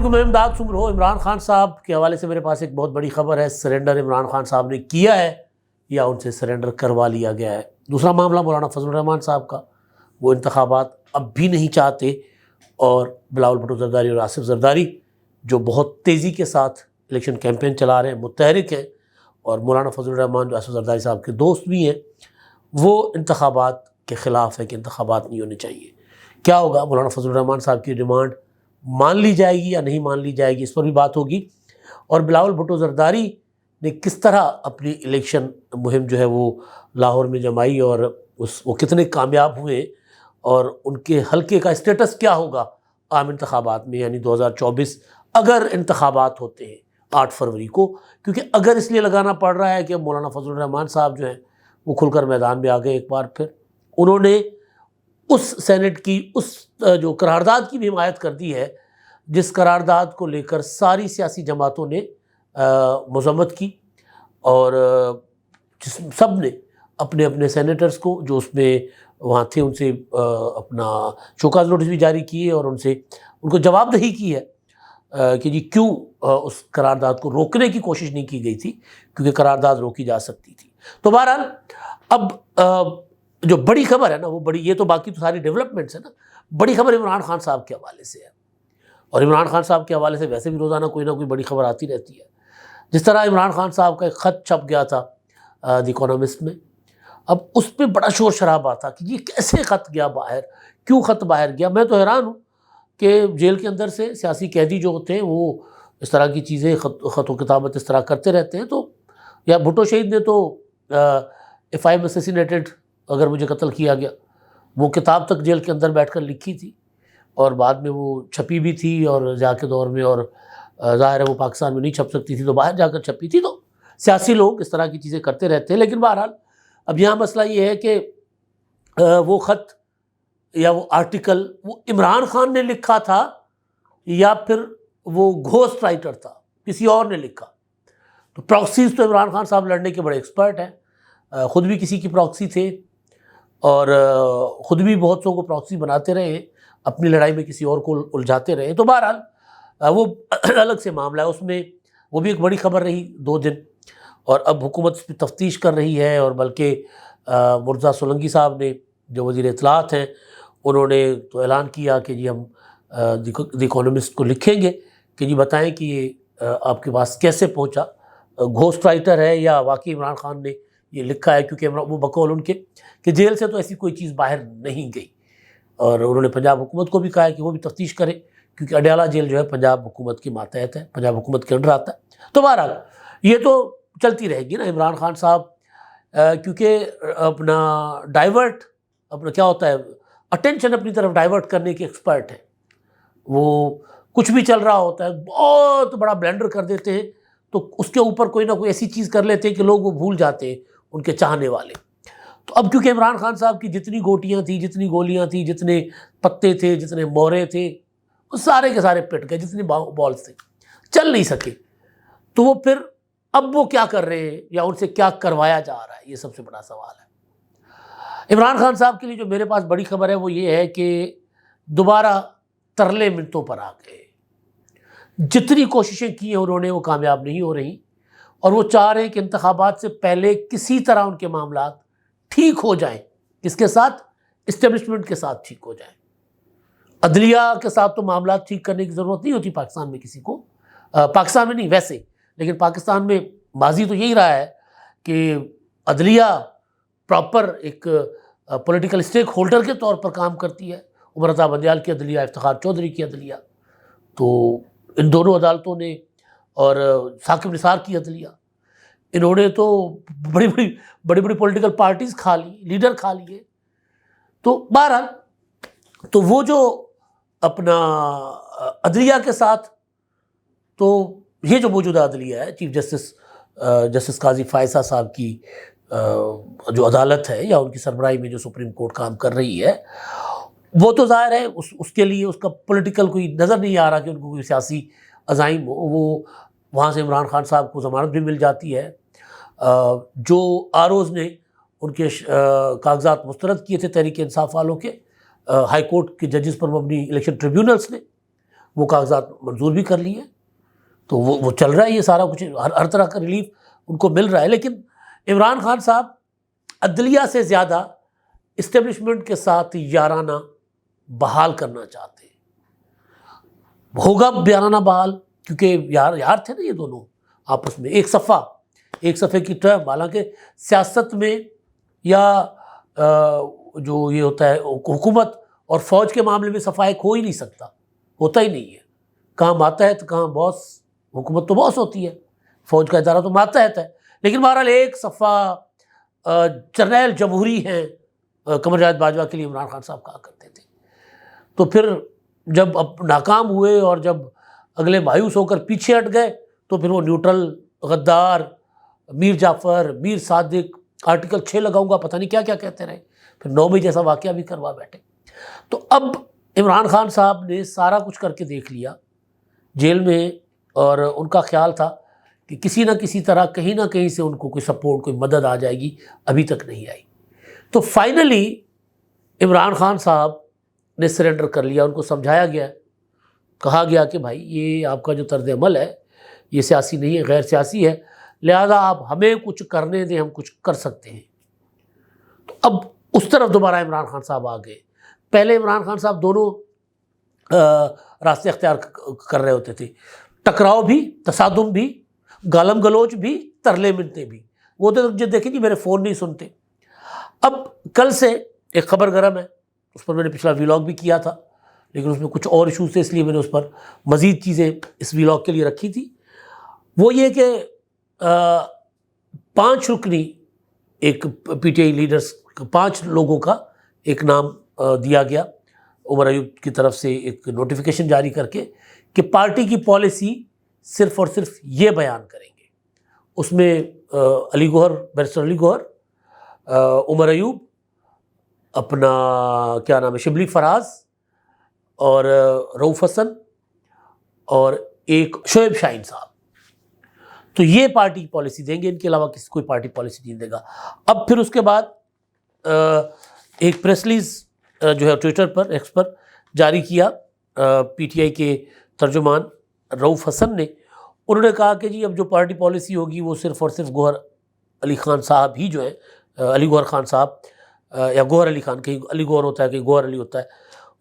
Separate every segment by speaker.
Speaker 1: علیکم، میں امداد سمر ہو۔ عمران خان صاحب کے حوالے سے میرے پاس ایک بہت بڑی خبر ہے۔ سرنڈر عمران خان صاحب نے کیا ہے یا ان سے سرنڈر کروا لیا گیا ہے۔ دوسرا معاملہ مولانا فضل الرحمان صاحب کا، وہ انتخابات اب بھی نہیں چاہتے، اور بلاول بھٹو زرداری اور آصف زرداری جو بہت تیزی کے ساتھ الیکشن کیمپین چلا رہے ہیں، متحرک ہیں، اور مولانا فضل الرحمان جو آصف زرداری صاحب کے دوست بھی ہیں، وہ انتخابات کے خلاف ہے کہ انتخابات نہیں ہونے چاہیے۔ کیا ہوگا؟ مولانا فضل الرحمان صاحب کی ڈیمانڈ مان لی جائے گی یا نہیں مان لی جائے گی، اس پر بھی بات ہوگی۔ اور بلاول بھٹو زرداری نے کس طرح اپنی الیکشن مہم جو ہے وہ لاہور میں جمائی، اور وہ کتنے کامیاب ہوئے، اور ان کے حلقے کا اسٹیٹس کیا ہوگا عام انتخابات میں، یعنی 2024 اگر انتخابات ہوتے ہیں 8 فروری کو۔ کیونکہ اگر اس لیے لگانا پڑ رہا ہے کہ مولانا فضل الرحمان صاحب جو ہیں وہ کھل کر میدان میں آ گئے ایک بار پھر۔ انہوں نے اس سینٹ کی اس جو قرارداد کی بھی حمایت کر دی ہے، جس قرارداد کو لے کر ساری سیاسی جماعتوں نے مذمت کی، اور سب نے اپنے اپنے سینیٹرز کو جو اس میں وہاں تھے ان سے اپنا شوکاز نوٹس بھی جاری کیے، اور ان کو جواب دہی کی ہے کہ جی کیوں اس قرارداد کو روکنے کی کوشش نہیں کی گئی تھی، کیونکہ قرارداد روکی جا سکتی تھی۔ تو بہرحال اب جو بڑی خبر ہے نا، وہ بڑی، یہ تو باقی تو ساری ڈیولپمنٹس ہے نا، بڑی خبر عمران خان صاحب کے حوالے سے ہے۔ اور عمران خان صاحب کے حوالے سے ویسے بھی روزانہ کوئی نہ کوئی بڑی خبر آتی رہتی ہے۔ جس طرح عمران خان صاحب کا ایک خط چھپ گیا تھا دی اکانومسٹ میں، اب اس پہ بڑا شور شرابہ تھا کہ یہ کیسے خط گیا باہر، کیوں خط باہر گیا۔ میں تو حیران ہوں کہ جیل کے اندر سے سیاسی قیدی جو ہوتے ہیں وہ اس طرح کی چیزیں خط و کتابت اس طرح کرتے رہتے ہیں۔ تو یا بھٹو شہید نے تو if I am assassinated، اگر مجھے قتل کیا گیا، وہ کتاب تک جیل کے اندر بیٹھ کر لکھی تھی، اور بعد میں وہ چھپی بھی تھی، اور جا کے دور میں، اور ظاہر ہے وہ پاکستان میں نہیں چھپ سکتی تھی تو باہر جا کر چھپی تھی۔ تو سیاسی لوگ اس طرح کی چیزیں کرتے رہتے ہیں۔ لیکن بہرحال اب یہاں مسئلہ یہ ہے کہ وہ خط یا وہ آرٹیکل وہ عمران خان نے لکھا تھا یا پھر وہ گھوسٹ رائٹر تھا، کسی اور نے لکھا۔ تو پراکسیز تو عمران خان صاحب لڑنے کے بڑے ایکسپرٹ ہیں، خود بھی کسی کی پراکسی تھے، اور خود بھی بہت سو کو پراکسی بناتے رہے ہیں، اپنی لڑائی میں کسی اور کو الجھاتے رہے ہیں۔ تو بہرحال وہ الگ سے معاملہ ہے، اس میں وہ بھی ایک بڑی خبر رہی 2 دن، اور اب حکومت اس پہ تفتیش کر رہی ہے، اور بلکہ مرتضیٰ سولنگی صاحب نے جو وزیر اطلاعات ہیں، انہوں نے تو اعلان کیا کہ جی ہم دی اکانومسٹ کو لکھیں گے کہ جی بتائیں کہ یہ آپ کے پاس کیسے پہنچا، گھوسٹ رائٹر ہے یا واقعی عمران خان نے یہ لکھا ہے، کیونکہ وہ بقول ان کے کہ جیل سے تو ایسی کوئی چیز باہر نہیں گئی۔ اور انہوں نے پنجاب حکومت کو بھی کہا ہے کہ وہ بھی تفتیش کرے، کیونکہ اڈیالہ جیل جو ہے پنجاب حکومت کی ماتحت ہے، پنجاب حکومت کے انڈر آتا ہے۔ تو بہرحال یہ تو چلتی رہے گی نا۔ عمران خان صاحب کیونکہ اپنا ڈائیورٹ، اپنا کیا ہوتا ہے، اٹینشن اپنی طرف ڈائیورٹ کرنے کے ایکسپرٹ ہیں۔ وہ کچھ بھی چل رہا ہوتا ہے بہت بڑا بلینڈر کر دیتے ہیں، تو اس کے اوپر کوئی نہ کوئی ایسی چیز کر لیتے ہیں کہ لوگ وہ بھول جاتے ہیں، ان کے چاہنے والے۔ تو اب کیونکہ عمران خان صاحب کی جتنی گوٹیاں تھیں، جتنی گولیاں تھیں، جتنے پتے تھے، جتنے مورے تھے، وہ سارے کے سارے پٹ گئے، جتنے بالز تھے چل نہیں سکے۔ تو وہ پھر اب وہ کیا کر رہے ہیں، یا ان سے کیا کروایا جا رہا ہے، یہ سب سے بڑا سوال ہے۔ عمران خان صاحب کے لیے جو میرے پاس بڑی خبر ہے وہ یہ ہے کہ دوبارہ ترلے منتوں پر آ گئے۔ جتنی کوششیں کی ہیں انہوں نے وہ کامیاب نہیں ہو رہی، اور وہ چاہ رہے ہیں کہ انتخابات سے پہلے کسی طرح ان کے معاملات ٹھیک ہو جائیں۔ کس کے ساتھ؟ اسٹیبلشمنٹ کے ساتھ ٹھیک ہو جائیں۔ عدلیہ کے ساتھ تو معاملات ٹھیک کرنے کی ضرورت نہیں ہوتی پاکستان میں کسی کو، پاکستان میں نہیں ویسے، لیکن پاکستان میں ماضی تو یہی رہا ہے کہ عدلیہ پراپر ایک پولیٹیکل اسٹیک ہولڈر کے طور پر کام کرتی ہے۔ عمر رضا بندیال کی عدلیہ، افتخار چودھری کی عدلیہ، تو ان دونوں عدالتوں نے، اور ثاقب نثار کی عدلیہ، انہوں نے تو بڑی پولیٹیکل پارٹیز کھا لی، لیڈر کھا لیے۔ تو بہرحال تو وہ جو اپنا عدلیہ کے ساتھ، تو یہ جو موجودہ عدلیہ ہے، چیف جسٹس قاضی فائزہ صاحب کی جو عدالت ہے، یا ان کی سربراہی میں جو سپریم کورٹ کام کر رہی ہے، وہ تو ظاہر ہے اس کے لیے اس کا پولیٹیکل کوئی نظر نہیں آ رہا کہ ان کو کوئی سیاسی عزائم ہو۔ وہ وہاں سے عمران خان صاحب کو ضمانت بھی مل جاتی ہے۔ جو آروز نے ان کے کاغذات مسترد کیے تھے تحریک انصاف والوں کے، ہائی کورٹ کے ججز پر مبنی الیکشن ٹریبیونلز نے، وہ کاغذات منظور بھی کر لیے، تو وہ چل رہا ہے، یہ سارا کچھ ہر طرح کا ریلیف ان کو مل رہا ہے۔ لیکن عمران خان صاحب عدلیہ سے زیادہ اسٹیبلشمنٹ کے ساتھ یارانہ بحال کرنا چاہتے ہیں۔ ہوگا یارانہ بحال، کیونکہ یار تھے نا یہ دونوں آپس میں، ایک صفحے کی ٹرم۔ حالانکہ سیاست میں یا جو یہ ہوتا ہے حکومت اور فوج کے معاملے میں صفحہ ایک ہو ہی نہیں سکتا، ہوتا ہی نہیں ہے۔ کام آتا ہے تو کہاں باس، حکومت تو باس ہوتی ہے، فوج کا ادارہ تو ماتحت ہے۔ لیکن بہرحال ایک صفحہ جرنیل جمہوری ہیں قمر جاوید باجوہ کے لیے عمران خان صاحب کہا کرتے تھے۔ تو پھر جب اب ناکام ہوئے اور جب اگلے مایوس ہو کر پیچھے ہٹ گئے تو پھر وہ نیوٹرل، غدار، میر جعفر، میر صادق، آرٹیکل 6 لگاؤں گا، پتہ نہیں کیا کیا کہتے رہے، پھر 9 مئی جیسا واقعہ بھی کروا بیٹھے۔ تو اب عمران خان صاحب نے سارا کچھ کر کے دیکھ لیا جیل میں، اور ان کا خیال تھا کہ کسی نہ کسی طرح کہیں نہ کہیں سے ان کو کوئی سپورٹ، کوئی مدد آ جائے گی، ابھی تک نہیں آئی۔ تو فائنلی عمران خان صاحب نے سرنڈر کر لیا، ان کو سمجھایا گیا، کہا گیا کہ بھائی یہ آپ کا جو طرز عمل ہے یہ سیاسی نہیں ہے، غیر سیاسی ہے، لہذا آپ ہمیں کچھ کرنے دیں، ہم کچھ کر سکتے ہیں۔ تو اب اس طرف دوبارہ عمران خان صاحب آ گئے۔ پہلے عمران خان صاحب دونوں راستے اختیار کر رہے ہوتے تھے، ٹکراؤ بھی، تصادم بھی، گالم گلوچ بھی، ترلے منتیں بھی۔ وہ تو دیکھیں جی میرے فون نہیں سنتے۔ اب کل سے ایک خبر گرم ہے، اس پر میں نے پچھلا ویلاگ بھی کیا تھا، لیکن اس میں کچھ اور ایشوز تھے، اس لیے میں نے اس پر مزید چیزیں اس ویلاگ کے لیے رکھی تھی۔ وہ یہ کہ 5 رکنی ایک پی ٹی آئی لیڈرز، 5 لوگوں کا ایک نام دیا گیا عمر ایوب کی طرف سے، ایک نوٹیفیکیشن جاری کر کے کہ پارٹی کی پالیسی صرف اور صرف یہ بیان کریں گے۔ اس میں علی گوہر، بیرسٹر علی گوہر، عمر ایوب، اپنا کیا نام ہے، شبلی فراز، اور رؤوف حسن، اور ایک شعیب شاہین صاحب، تو یہ پارٹی کی پالیسی دیں گے، ان کے علاوہ کسی کوئی پارٹی پالیسی نہیں دے گا۔ اب پھر اس کے بعد ایک پریس ریلیز جو ہے ٹویٹر پر، ایکس پر جاری کیا پی ٹی آئی کے ترجمان رؤوف حسن نے۔ انہوں نے کہا کہ جی اب جو پارٹی پالیسی ہوگی وہ صرف اور صرف گوہر علی خان صاحب ہی جو ہے، علی گوہر خان صاحب یا گوہر علی خان، کہیں علی گوہر ہوتا ہے کہیں گوہر علی ہوتا ہے،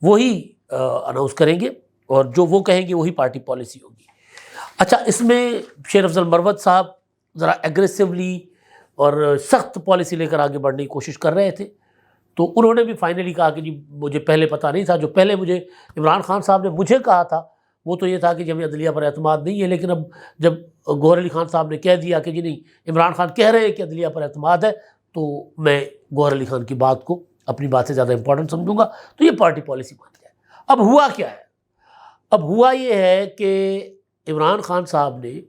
Speaker 1: وہی اناؤنس کریں گے، اور جو وہ کہیں گے وہی پارٹی پالیسی ہوگی۔ اچھا، اس میں شیر افضل مروت صاحب ذرا ایگریسولی اور سخت پالیسی لے کر آگے بڑھنے کی کوشش کر رہے تھے، تو انہوں نے بھی فائنلی کہا کہ جی مجھے پہلے پتہ نہیں تھا، جو پہلے مجھے عمران خان صاحب نے مجھے کہا تھا وہ تو یہ تھا کہ جی ہمیں عدلیہ پر اعتماد نہیں ہے، لیکن اب جب گوہر علی خان صاحب نے کہہ دیا کہ جی نہیں، عمران خان کہہ رہے ہیں کہ عدلیہ پر اعتماد ہے، تو میں گوہر علی خان کی بات کو اپنی بات سے زیادہ امپورٹنٹ سمجھوں گا، تو یہ پارٹی پالیسی بن جائے۔ اب ہوا کیا ہے؟ اب ہوا یہ ہے کہ عمران خان صاحب نے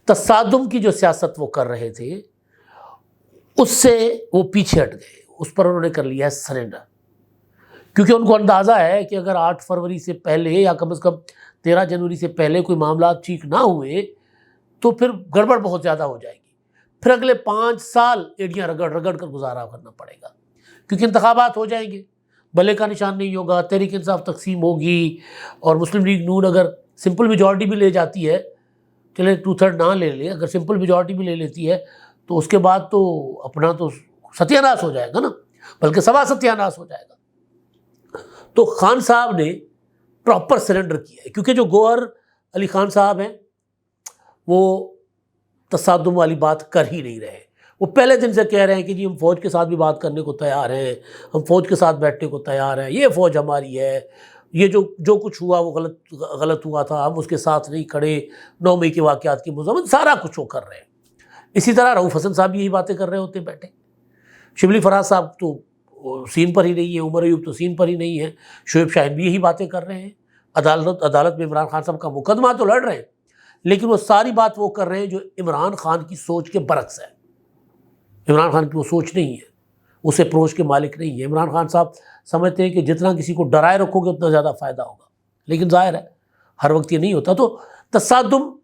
Speaker 1: تصادم کی جو سیاست وہ کر رہے تھے اس سے وہ پیچھے ہٹ گئے، اس پر انہوں نے کر لیا ہے سرنڈر، کیونکہ ان کو اندازہ ہے کہ اگر 8 فروری سے پہلے یا کم از کم 13 جنوری سے پہلے کوئی معاملات ٹھیک نہ ہوئے تو پھر گڑبڑ بہت زیادہ ہو جائے گی، پھر اگلے 5 سال ایڑیاں رگڑ رگڑ کر گزارا کرنا پڑے گا، کیونکہ انتخابات ہو جائیں گے، بلے کا نشان نہیں ہوگا، تحریک انصاف تقسیم ہوگی، اور مسلم لیگ نون اگر سمپل میجورٹی بھی لے جاتی ہے، چلے 2/3 نہ لے لے، اگر سمپل میجورٹی بھی لے لیتی ہے تو اس کے بعد تو اپنا تو ستیہ ناش ہو جائے گا نا، بلکہ سوا ستیہ ناش ہو جائے گا۔ تو خان صاحب نے پراپر سرنڈر کیا ہے، کیونکہ جو گوہر علی خان صاحب ہیں وہ تصادم والی بات کر ہی نہیں رہے، وہ پہلے دن سے کہہ رہے ہیں کہ جی ہم فوج کے ساتھ بھی بات کرنے کو تیار ہیں، ہم فوج کے ساتھ بیٹھنے کو تیار ہیں، یہ فوج ہماری ہے، یہ جو کچھ ہوا وہ غلط ہوا تھا، ہم اس کے ساتھ نہیں کھڑے، 9 مئی کے واقعات کی مذمت، سارا کچھ وہ کر رہے ہیں۔ اسی طرح رؤوف حسن صاحب یہی باتیں کر رہے ہوتے بیٹھے، شبلی فراز صاحب تو سین پر ہی نہیں ہے، عمر ایوب تو سین پر ہی نہیں ہے، شعیب شاہین بھی یہی باتیں کر رہے ہیں، عدالت میں عمران خان صاحب کا مقدمہ تو لڑ رہے ہیں، لیکن وہ ساری بات وہ کر رہے ہیں جو عمران خان کی سوچ کے برعکس ہے۔ عمران خان کی وہ سوچ نہیں ہے، اس اپروچ کے مالک نہیں ہے۔ عمران خان صاحب سمجھتے ہیں کہ جتنا کسی کو ڈرائے رکھو گے اتنا زیادہ فائدہ ہوگا، لیکن ظاہر ہے ہر وقت یہ نہیں ہوتا۔ تو تصادم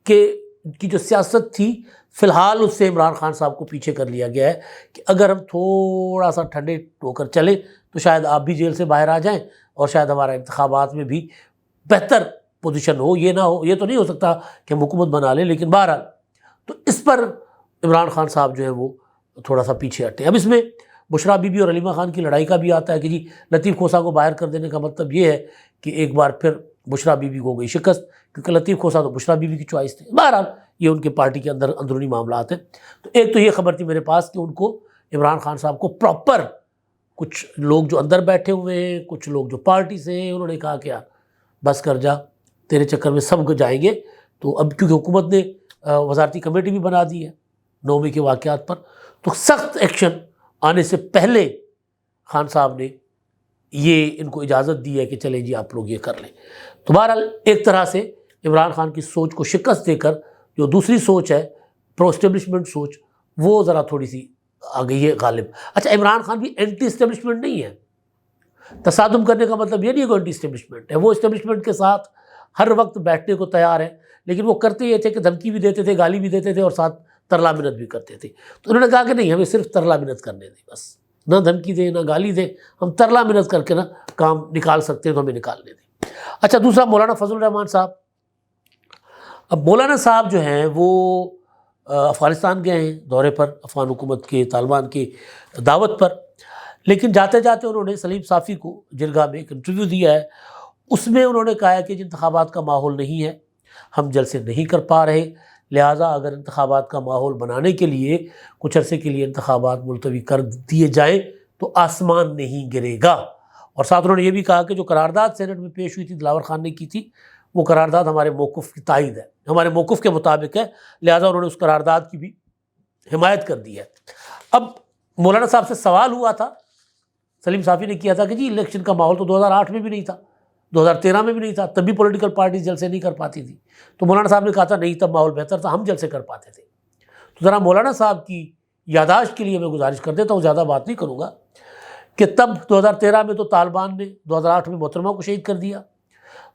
Speaker 1: کی جو سیاست تھی فی الحال اس سے عمران خان صاحب کو پیچھے کر لیا گیا ہے کہ اگر ہم تھوڑا سا ٹھنڈے ہو کر چلیں تو شاید آپ بھی جیل سے باہر آ جائیں، اور شاید ہمارا انتخابات میں بھی بہتر پوزیشن ہو، یہ نہ ہو، یہ تو نہیں ہو سکتا کہ ہم حکومت بنا لیں، لیکن بہرحال تو اس پر عمران خان صاحب جو ہیں وہ تھوڑا سا پیچھے ہٹے۔ اب اس میں بشریٰ بی بی اور علیمہ خان کی لڑائی کا بھی آتا ہے کہ جی لطیف کھوسہ کو باہر کر دینے کا مطلب یہ ہے کہ ایک بار پھر بشریٰ بی بی کو گئی شکست، کیونکہ لطیف کھوسہ تو بشریٰ بی بی کی چوائس تھی۔ بہرحال یہ ان کے پارٹی کے اندر اندرونی معاملات ہیں۔ تو ایک تو یہ خبر تھی میرے پاس کہ ان کو عمران خان صاحب کو پراپر کچھ لوگ جو اندر بیٹھے ہوئے ہیں، کچھ لوگ جو پارٹی سے ہیں، انہوں نے کہا کہ یار بس کر جا، تیرے چکر میں سب جائیں گے۔ تو اب کیونکہ حکومت نے وزارتی کمیٹی بھی بنا دی ہے 9 مئی کے واقعات پر، تو سخت ایکشن آنے سے پہلے خان صاحب نے یہ ان کو اجازت دی ہے کہ چلیں جی آپ لوگ یہ کر لیں۔ تو بہرحال ایک طرح سے عمران خان کی سوچ کو شکست دے کر جو دوسری سوچ ہے پرو اسٹیبلشمنٹ سوچ، وہ ذرا تھوڑی سی آ گئی ہے غالب۔ اچھا عمران خان بھی اینٹی اسٹیبلشمنٹ نہیں ہے، تصادم کرنے کا مطلب یہ نہیں ہے کہ اینٹی اسٹیبلشمنٹ ہے، وہ اسٹیبلشمنٹ کے ساتھ ہر وقت بیٹھنے کو تیار ہے، لیکن وہ کرتے یہ تھے کہ دھمکی بھی دیتے تھے، گالی بھی دیتے تھے اور ساتھ ترلا منت بھی کرتے تھے۔ تو انہوں نے کہا کہ نہیں، ہمیں صرف ترلا منت کرنے دیں، بس نہ دھمکی دیں نہ گالی دیں، ہم ترلا منت کر کے نا کام نکال سکتے ہیں تو ہمیں نکالنے دیں۔ اچھا دوسرا مولانا فضل الرحمان صاحب، اب مولانا صاحب جو ہیں وہ افغانستان گئے ہیں دورے پر، افغان حکومت کے طالبان کی دعوت پر، لیکن جاتے جاتے انہوں نے سلیم صافی کو جرگہ میں ایک انٹرویو دیا ہے، اس میں انہوں نے کہا ہے کہ انتخابات کا ماحول نہیں ہے، ہم جلسے نہیں کر پا رہے، لہٰذا اگر انتخابات کا ماحول بنانے کے لیے کچھ عرصے کے لیے انتخابات ملتوی کر دیے جائیں تو آسمان نہیں گرے گا۔ اور ساتھ انہوں نے یہ بھی کہا کہ جو قرارداد سینٹ میں پیش ہوئی تھی دلاور خان نے کی تھی، وہ قرارداد ہمارے موقف کی تائید ہے، ہمارے موقف کے مطابق ہے، لہٰذا انہوں نے اس قرارداد کی بھی حمایت کر دی ہے۔ اب مولانا صاحب سے سوال ہوا تھا، سلیم صافی نے کیا تھا کہ جی الیکشن کا ماحول تو 2008 میں بھی نہیں تھا، 2013 میں بھی نہیں تھا، تب بھی پولیٹیکل پارٹیز جلسے نہیں کر پاتی تھی۔ تو مولانا صاحب نے کہا تھا نہیں، تب ماحول بہتر تھا، ہم جلسے کر پاتے تھے۔ تو ذرا مولانا صاحب کی یادداشت کے لیے میں گزارش کر دیتا ہوں، زیادہ بات نہیں کروں گا، کہ تب 2013 میں تو طالبان نے 2008 میں محترمہ کو شہید کر دیا،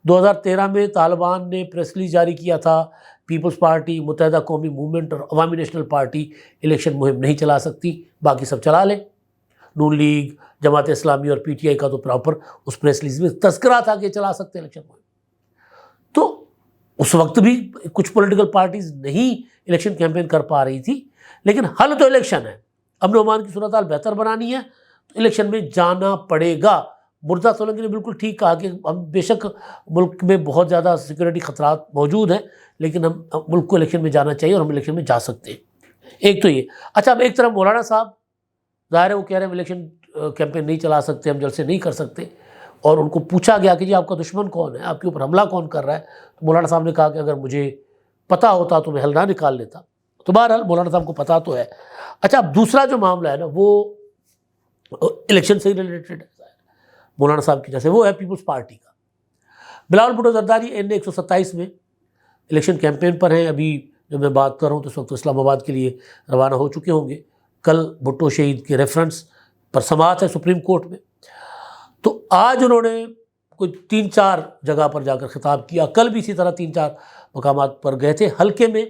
Speaker 1: 2013 میں طالبان نے پریس ریلیز جاری کیا تھا پیپلز پارٹی، متحدہ قومی موومنٹ اور عوامی نیشنل پارٹی الیکشن مہم نہیں چلا سکتی، باقی سب چلا لیں۔ نون لیگ، جماعت اسلامی اور پی ٹی آئی کا تو پراپر اس پریس ریلیز میں تذکرہ تھا کہ چلا سکتے الیکشن مہم۔ تو اس وقت بھی کچھ پولیٹیکل پارٹیز نہیں الیکشن کیمپین کر پا رہی تھی، لیکن حل تو الیکشن ہے، امن و امان کی صورتحال بہتر بنانی ہے تو الیکشن میں جانا پڑے گا۔ مرتضیٰ سولنگی نے بالکل ٹھیک کہا کہ ہم بے شک ملک میں بہت زیادہ سیکورٹی خطرات موجود ہیں، لیکن ہم ملک کو الیکشن میں جانا چاہیے اور ہم الیکشن میں جا سکتے ہیں۔ ایک تو یہ۔ اچھا اب ایک طرف مولانا صاحب ظاہر ہے وہ کہہ رہے ہیں ہم الیکشن کیمپین نہیں چلا سکتے، ہم جلسے نہیں کر سکتے، اور ان کو پوچھا گیا کہ جی آپ کا دشمن کون ہے، آپ کے اوپر حملہ کون کر رہا ہے، تو مولانا صاحب نے کہا کہ اگر مجھے پتہ ہوتا تو میں حل نہ نکال لیتا۔ تو بہرحال مولانا صاحب کو پتہ تو ہے۔ اچھا اب دوسرا جو معاملہ ہے نا وہ الیکشن سے ہی ریلیٹڈ ہے مولانا صاحب کی، جیسے وہ ہے پیپلز پارٹی کا۔ بلاول بھٹو زرداری این 127 میں الیکشن کیمپین پر ہیں، ابھی جب میں بات کر رہا ہوں تو اس وقت اسلام آباد کے لیے روانہ ہو چکے ہوں گے۔ کل بھٹو شہید کے ریفرنس پر سماعت ہے سپریم کورٹ میں، تو آج انہوں نے کوئی 3-4 جگہ پر جا کر خطاب کیا، کل بھی اسی طرح 3-4 مقامات پر گئے تھے۔ حلقے میں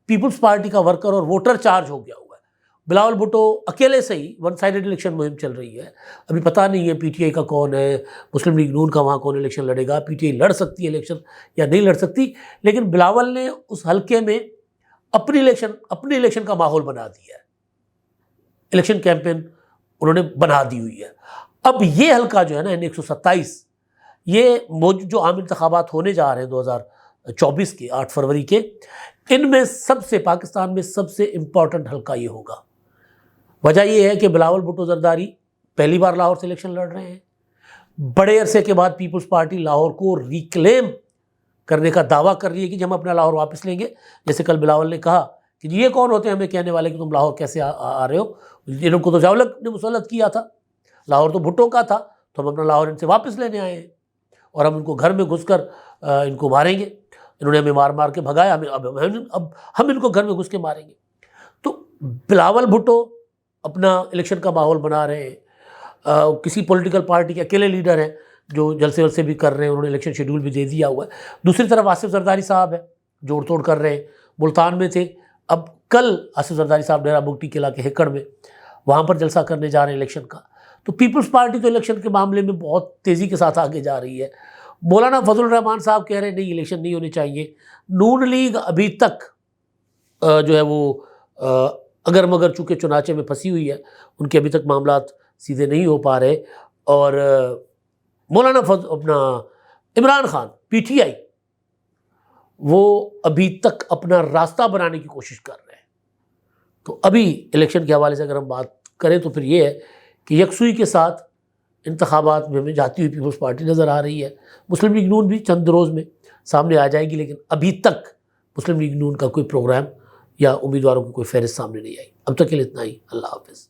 Speaker 1: پیپلز پارٹی کا ورکر اور ووٹر چارج ہو گیا ہوا ہے۔ بلاول بھٹو اکیلے سے ہی ون سائیڈڈ الیکشن مہم چل رہی ہے، ابھی پتہ نہیں ہے پی ٹی آئی کا کون ہے، مسلم لیگ نون کا وہاں کون الیکشن لڑے گا، پی ٹی آئی لڑ سکتی ہے الیکشن یا نہیں لڑ سکتی، لیکن بلاول نے اس حلقے میں اپنے الیکشن کا ماحول بنا دیا ہے، الیکشن کیمپین انہوں نے بنا دی ہوئی ہے۔ اب یہ حلقہ جو ہے نا N127، یہ جو عام انتخابات ہونے جا رہے ہیں 2024 کے 8 فروری کے، ان میں پاکستان میں سب سے امپورٹنٹ حلقہ یہ ہوگا۔ وجہ یہ ہے کہ بلاول بھٹو زرداری پہلی بار لاہور سے الیکشن لڑ رہے ہیں، بڑے عرصے کے بعد پیپلز پارٹی لاہور کو ریکلیم کرنے کا دعویٰ کر رہی ہے کہ ہم اپنا لاہور واپس لیں گے۔ جیسے کل بلاول نے کہا کہ یہ کون ہوتے ہیں ہمیں کہنے والے کہ تم لاہور کیسے آ رہے ہو، انہوں کو تو ضیاءالحق نے مسلط کیا تھا، لاہور تو بھٹو کا تھا، تو ہم اپنا لاہور ان سے واپس لینے آئے ہیں اور ہم ان کو گھر میں گھس کر ان کو ماریں گے، انہوں نے ہمیں مار مار کے بھگایا، اب ہم ان کو گھر میں گھس کے ماریں گے۔ تو بلاول بھٹو اپنا الیکشن کا ماحول بنا رہے ہیں، کسی پولیٹیکل پارٹی کے اکیلے لیڈر ہیں جو جلسے ولسے بھی کر رہے ہیں، انہوں نے الیکشن شیڈول بھی دے دیا ہوا ہے۔ دوسری طرف آصف زرداری صاحب ہیں، جوڑ توڑ کر رہے ہیں، ملتان میں تھے، اب کل آصف زرداری صاحب ڈیرہ بگٹی قلعہ کے ہیکڑ میں وہاں پر جلسہ کرنے جا رہے ہیں الیکشن کا۔ تو پیپلز پارٹی تو الیکشن کے معاملے میں بہت تیزی کے ساتھ آگے جا رہی ہے، مولانا فضل الرحمان صاحب کہہ رہے ہیں نہیں الیکشن نہیں ہونے چاہیے. نون لیگ ابھی تک جو ہے وہ اگر مگر چونکہ چنانچہ میں پھنسی ہوئی ہے، ان کے ابھی تک معاملات سیدھے نہیں ہو پا رہے، اور مولانا اپنا Imran Khan P T I وہ ابھی تک اپنا راستہ بنانے کی کوشش کر رہے ہیں. تو ابھی الیکشن کے حوالے سے اگر ہم بات کریں تو پھر یہ ہے کہ یکسوئی کے ساتھ انتخابات میں ہمیں جاتی ہوئی پیپلز پارٹی نظر آ رہی ہے. مسلم لیگ نون بھی چند روز میں سامنے آ جائے گی، لیکن ابھی تک مسلم لیگ نون کا کوئی پروگرام یا امیدواروں کی کوئی فہرست سامنے نہیں آئی. اب تک کے لیے اتنا ہی. اللہ حافظ.